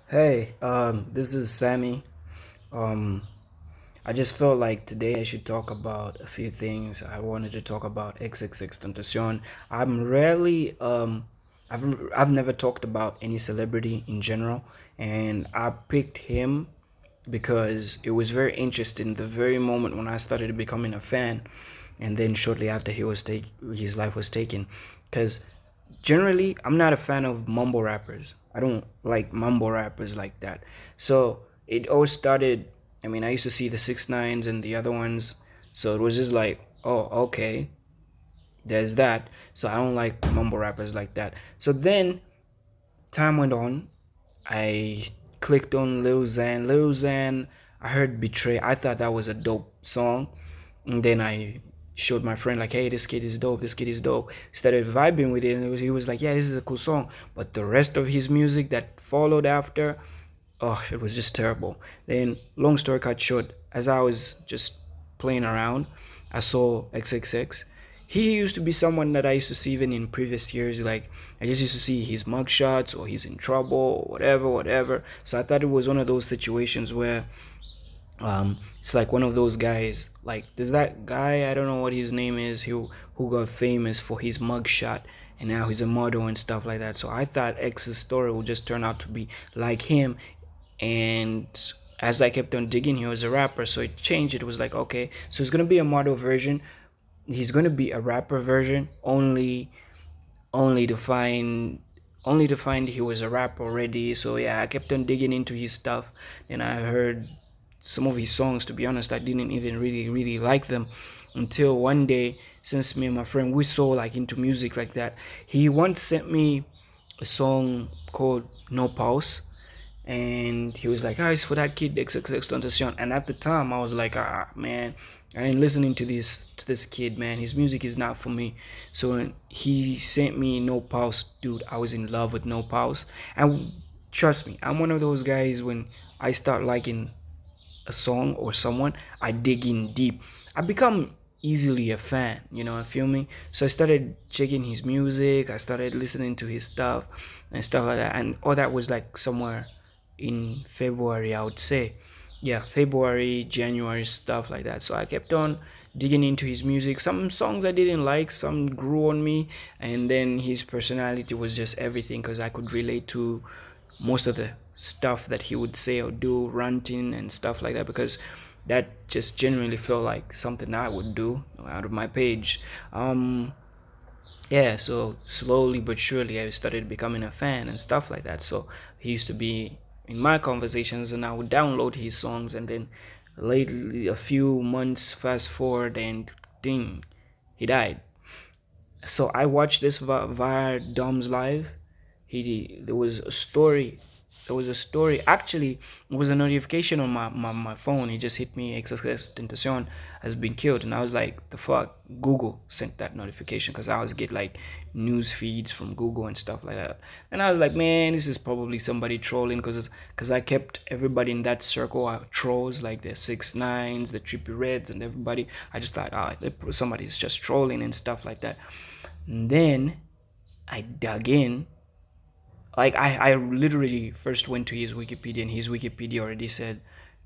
Hey, this is Sammy. Um, I just felt like today I should talk about a few things. I wanted to talk about Xxxtencion. I'm rarely, I've never talked about any celebrity in general, and I picked him because it was very interesting the very moment when I started becoming a fan, and then shortly after his life was taken, because generally I'm not a fan of mumble rappers. I don't like mumble rappers like that. So it all started. I mean, I used to see the 6ix9ines and the other ones, so it was just like, oh, okay, there's that. So I don't like mumble rappers like that. So then time went on. I clicked on Lil Xan. Lil Xan, I heard Betray. I thought that was a dope song. And then I showed my friend, like, hey, this kid is dope. This kid is dope. Started vibing with it. And he was like, yeah, this is a cool song. But the rest of his music that followed after, oh, it was just terrible. Then, long story cut short, as I was just playing around, I saw XXX. He used to be someone that I used to see even in previous years. Like, I just used to see his mugshots or he's in trouble or whatever, whatever. So I thought it was one of those situations where it's like one of those guys. Like, there's that guy, I don't know what his name is, who got famous for his mugshot, and now he's a model and stuff like that. So I thought X's story would just turn out to be like him, and as I kept on digging, he was a rapper, so it changed. It was like, okay, so it's gonna be a model version. He's gonna be a rapper version, only to find only to find he was a rapper already. So yeah, I kept on digging into his stuff, and I heard some of his songs. To be honest, I didn't even really like them until one day, since me and my friend we so like into music like that, he once sent me a song called No Pause, and he was like, "Ah, it's for that kid Xxxtencion." And at the time, I was like, "Ah, man, I ain't listening to this kid, man. His music is not for me." So when he sent me No Pause, dude, I was in love with No Pause. And trust me, I'm one of those guys when I start liking a song or someone, I dig in deep. I become easily a fan, I feel me? So I started checking his music, I started listening to his stuff and stuff like that. And all that was like somewhere in February, I would say. Yeah, February, January, stuff like that. So I kept on digging into his music. Some songs I didn't like, some grew on me, and then his personality was just everything because I could relate to most of the stuff that he would say or do, ranting and stuff like that, because that just genuinely felt like something I would do out of my page. Yeah, so slowly but surely I started becoming a fan and stuff like that. So he used to be in my conversations, and I would download his songs, and then lately, a few months fast forward, and ding, he died. So I watched this via Dom's live. He there was a story. There was a story. Actually, it was a notification on my phone. He just hit me. Xxxtencion has been killed, and I was like, "The fuck?" Google sent that notification because I always get like news feeds from Google and stuff like that. And I was like, "Man, this is probably somebody trolling," because I kept everybody in that circle trolls, like the 6ix9ines, the Trippy Reds, and everybody. I just thought, somebody's just trolling and stuff like that. And then I dug in. Like I literally first went to his Wikipedia, and his Wikipedia already said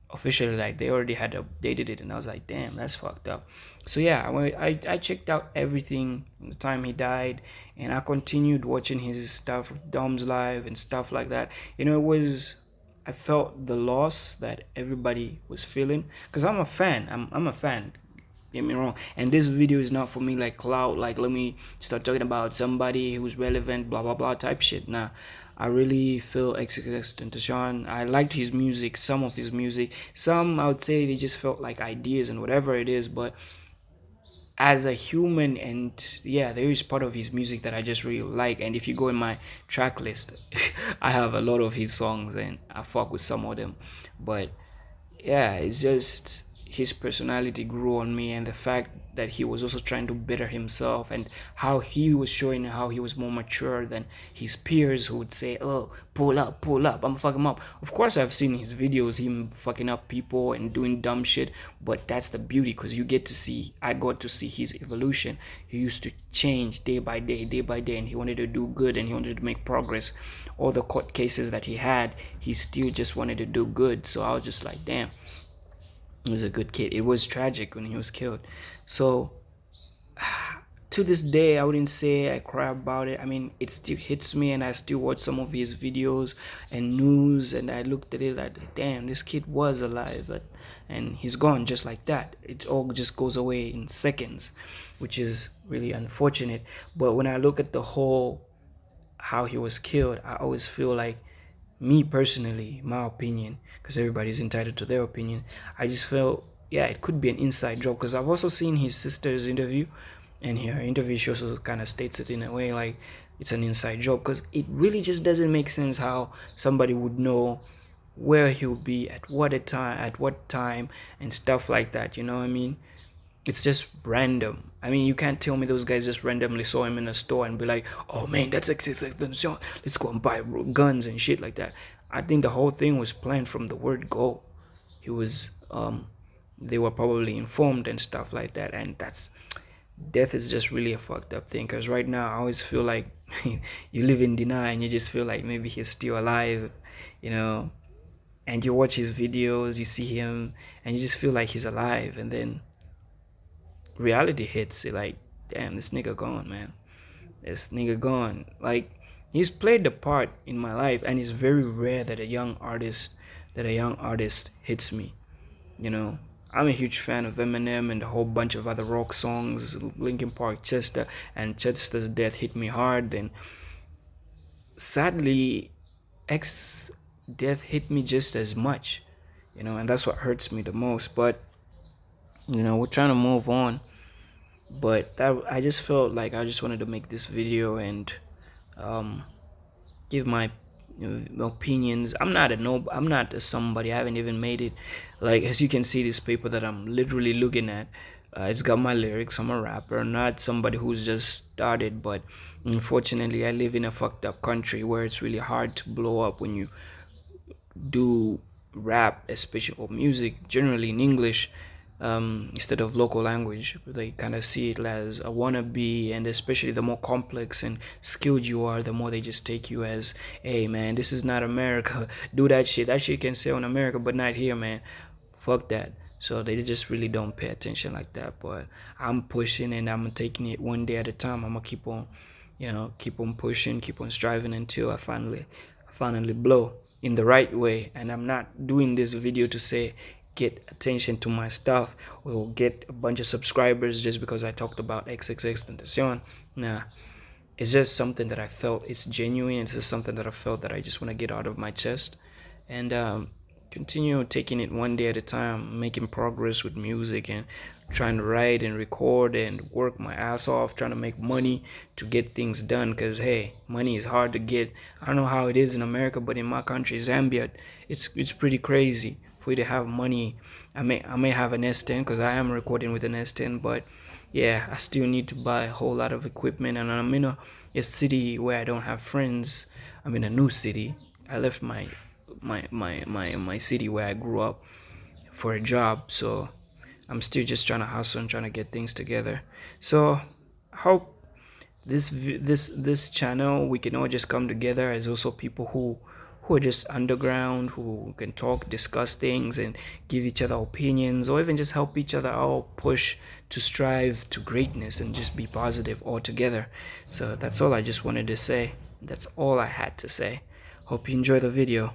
officially, like, they already had updated it, and I was like, damn, that's fucked up. So yeah, I checked out everything from the time he died, and I continued watching his stuff, Dom's live and stuff like that. It was, I felt the loss that everybody was feeling, because I'm a fan. I'm a fan, get me wrong, and this video is not for me like clout, like let me start talking about somebody who's relevant, blah blah blah type shit. Nah, I really feel Xxxtencion. I liked his music, some of his music. Some I would say they just felt like ideas and whatever it is, but as a human, and yeah, there is part of his music that I just really like. And if you go in my track list, I have a lot of his songs, and I fuck with some of them. But yeah, it's just his personality grew on me, and the fact that he was also trying to better himself, and how he was showing how he was more mature than his peers who would say, oh, pull up, I'm fucking him up. Of course, I've seen his videos, him fucking up people and doing dumb shit, but that's the beauty, because I got to see his evolution. He used to change day by day, and he wanted to do good, and he wanted to make progress. All the court cases that he had, he still just wanted to do good. So I was just like, damn, he was a good kid. It was tragic when he was killed. So to this day, I wouldn't say I cry about it. I mean, it still hits me, and I still watch some of his videos and news, and I looked at it like, damn, this kid was alive, and he's gone just like that. It all just goes away in seconds, which is really unfortunate. But when I look at the whole how he was killed, I always feel like, me personally, my opinion, because everybody's entitled to their opinion, I just felt, yeah, it could be an inside job, because I've also seen his sister's interview, and her interview, she also kind of states it in a way like it's an inside job, because it really just doesn't make sense how somebody would know where he'll be at what time and stuff like that, you know what I mean? It's just random. I mean, you can't tell me those guys just randomly saw him in a store and be like, oh man, that's Xxxtencion, let's go and buy guns and shit like that. I think the whole thing was planned from the word go. He was they were probably informed and stuff like that, and that's death is just really a fucked up thing, because right now I always feel like you live in denial, and you just feel like maybe he's still alive, you know, and you watch his videos, you see him, and you just feel like he's alive, and then reality hits. You're like, damn, this nigga gone, man. This nigga gone. Like, he's played the part in my life, and it's very rare that a young artist hits me. You know, I'm a huge fan of Eminem and a whole bunch of other rock songs, Linkin Park, Chester, and Chester's death hit me hard. And sadly, X death hit me just as much, you know, and that's what hurts me the most. But you know, we're trying to move on. But that, I just felt like I just wanted to make this video and um, give my opinions. I'm not a somebody. I haven't even made it. Like, as you can see, this paper that I'm literally looking at, it's got my lyrics. I'm a rapper, not somebody who's just started. But unfortunately, I live in a fucked up country where it's really hard to blow up when you do rap, especially, or music generally in English, instead of local language. They kind of see it as a wannabe, and especially the more complex and skilled you are, the more they just take you as, hey man, this is not America. Do that shit. That shit can say on America, but not here, man. Fuck that. So they just really don't pay attention like that. But I'm pushing, and I'm taking it one day at a time. I'm gonna keep on, you know, keep on pushing, keep on striving until I finally blow in the right way. And I'm not doing this video to say get attention to my stuff or get a bunch of subscribers just because I talked about Xxxtencion. Nah, it's just something that I felt it's genuine. It's just something that I felt that I just want to get out of my chest, and continue taking it one day at a time, making progress with music, and trying to write and record and work my ass off, trying to make money to get things done. Because hey, money is hard to get. I don't know how it is in America, but in my country, Zambia, it's pretty crazy for you to have money. I may have an S10 because I am recording with an S10, but yeah, I still need to buy a whole lot of equipment, and I'm in a city where I don't have friends. I'm in a new city. I left my city where I grew up for a job, so I'm still just trying to hustle and trying to get things together. So I hope this channel, we can all just come together as also people who are just underground, who can talk, discuss things, and give each other opinions, or even just help each other out push to strive to greatness and just be positive all together. So that's all I just wanted to say. That's all I had to say. Hope you enjoy the video.